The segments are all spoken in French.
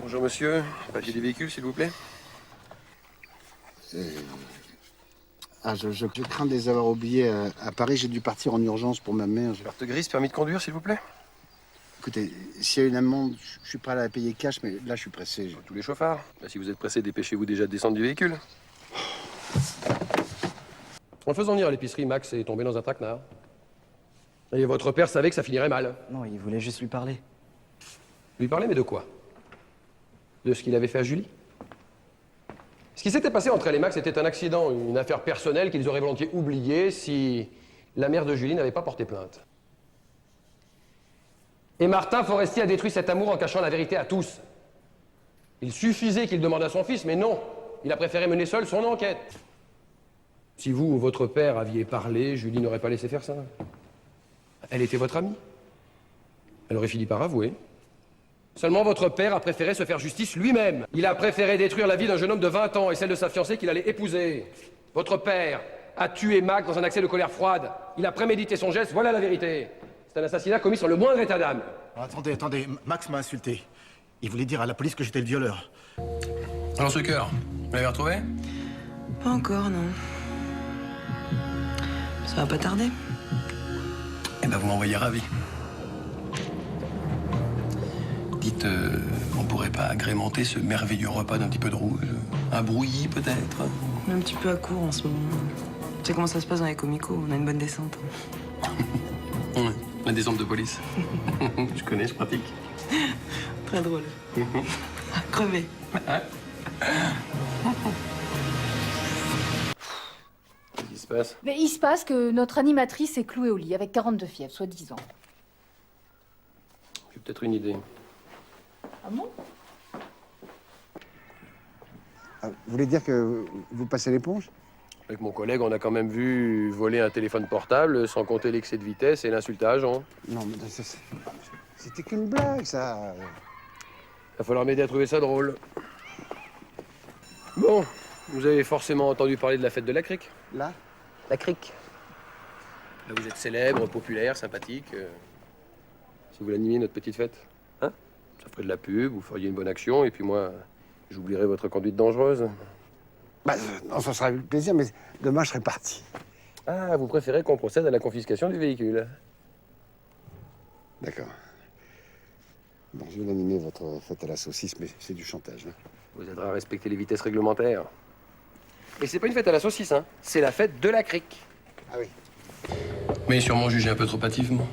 Bonjour monsieur, papier du véhicule s'il vous plaît. Je crains de les avoir oubliés à Paris. J'ai dû partir en urgence pour ma mère. Carte grise, permis de conduire s'il vous plaît. Écoutez, s'il y a une amende, je suis prêt à la payer cash, mais là, je suis pressé. Tous les chauffards. Bah, si vous êtes pressé, dépêchez-vous déjà de descendre du véhicule. En le faisant venir à l'épicerie, Max est tombé dans un traquenard. Et votre père savait que ça finirait mal. Non, il voulait juste lui parler. Lui parler, mais de quoi? De ce qu'il avait fait à Julie? Ce qui s'était passé entre elle et Max était un accident, une affaire personnelle qu'ils auraient volontiers oubliée si la mère de Julie n'avait pas porté plainte. Et Martin Forestier a détruit cet amour en cachant la vérité à tous. Il suffisait qu'il demande à son fils, mais non. Il a préféré mener seul son enquête. Si vous ou votre père aviez parlé, Julie n'aurait pas laissé faire ça. Elle était votre amie. Elle aurait fini par avouer. Seulement votre père a préféré se faire justice lui-même. Il a préféré détruire la vie d'un jeune homme de 20 ans et celle de sa fiancée qu'il allait épouser. Votre père a tué Max dans un accès de colère froide. Il a prémédité son geste, voilà la vérité. C'est un assassinat commis sur le moindre état d'âme. Attendez, Max m'a insulté. Il voulait dire à la police que j'étais le violeur. Alors ce cœur, vous l'avez retrouvé? Pas encore, non. Ça va pas tarder. Eh ben vous m'envoyez ravi. Dites, on pourrait pas agrémenter ce merveilleux repas d'un petit peu de rouge? Un brouillis peut-être? On est un petit peu à court en ce moment. Tu sais comment ça se passe dans les comicos, on a une bonne descente. Ouais, la descente de police. Je connais, je pratique. Très drôle. Crevé. Qu'est-ce qui se passe? Mais il se passe que notre animatrice est clouée au lit avec 42 fièvres, soi-disant. J'ai peut-être une idée. Ah bon? Vous voulez dire que vous passez l'éponge? Avec mon collègue, on a quand même vu voler un téléphone portable, sans compter l'excès de vitesse et l'insulte à agent. Non, mais c'était qu'une blague, ça. Va falloir m'aider à trouver ça drôle. Bon, vous avez forcément entendu parler de la fête de la crique. Là? La crique. Là, vous êtes célèbre, populaire, sympathique. Si vous l'animiez, notre petite fête, hein? Ça ferait de la pub, vous feriez une bonne action, et puis moi, j'oublierais votre conduite dangereuse. Bah, non, ça sera avec plaisir, mais demain, je serai parti. Ah, vous préférez qu'on procède à la confiscation du véhicule? D'accord. Bon, je vais animer votre fête à la saucisse, mais c'est du chantage. Hein. Vous aiderez à respecter les vitesses réglementaires. Et c'est pas une fête à la saucisse, hein. C'est la fête de la crique. Ah oui. Mais sûrement jugé un peu trop hâtivement.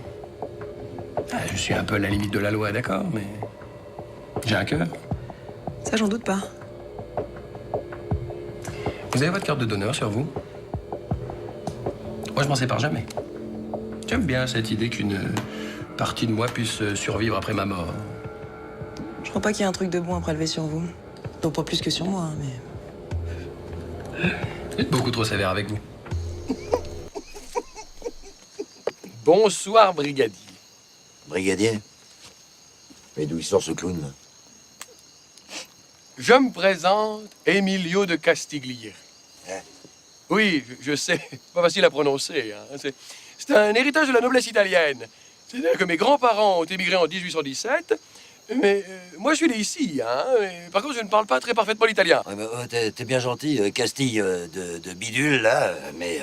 Ah, je suis un peu à la limite de la loi, d'accord, mais j'ai un cœur. Ça, j'en doute pas. Vous avez votre carte de donneur sur vous? Moi, je m'en sépare jamais. J'aime bien cette idée qu'une partie de moi puisse survivre après ma mort. Je crois pas qu'il y ait un truc de bon à prélever sur vous. Donc pas plus que sur moi, hein, mais... Vous êtes beaucoup trop sévère avec vous. Bonsoir, brigadier. Brigadier? Mais d'où il sort ce clown? Je me présente Emilio de Castiglieri. Hein? Oui, je sais, pas facile à prononcer. Hein. C'est un héritage de la noblesse italienne. C'est-à-dire que mes grands-parents ont émigré en 1817, mais moi je suis né ici. Hein, par contre, je ne parle pas très parfaitement l'italien. Ouais, bah, t'es bien gentil, Castille de bidule, là, mais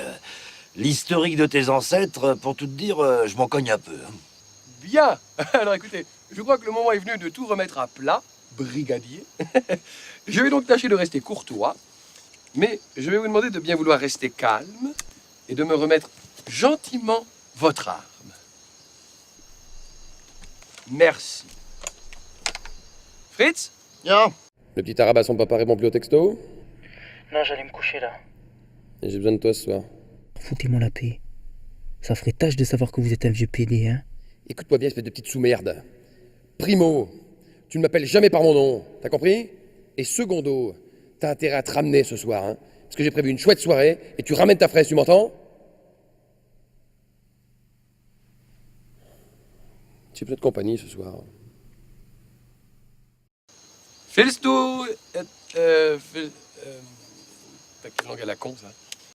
l'historique de tes ancêtres, pour tout te dire, je m'en cogne un peu. Hein. Bien. Alors écoutez, je crois que le moment est venu de tout remettre à plat, brigadier. Je vais donc tâcher de rester courtois, mais je vais vous demander de bien vouloir rester calme et de me remettre gentiment votre arme. Merci. Fritz? Bien. Le petit arabe à son papa répond plus au texto? Non, j'allais me coucher là. Et j'ai besoin de toi ce soir. Foutez-moi la paix. Ça ferait tâche de savoir que vous êtes un vieux PD, hein. Écoute-moi bien, espèce de petite sous-merde. Primo, tu ne m'appelles jamais par mon nom, t'as compris? Et secondo, t'as intérêt à te ramener ce soir, hein, parce que j'ai prévu une chouette soirée, et tu ramènes ta fraise, tu m'entends? J'ai besoin de compagnie ce soir. Fils du... Quelle langue à la con, ça?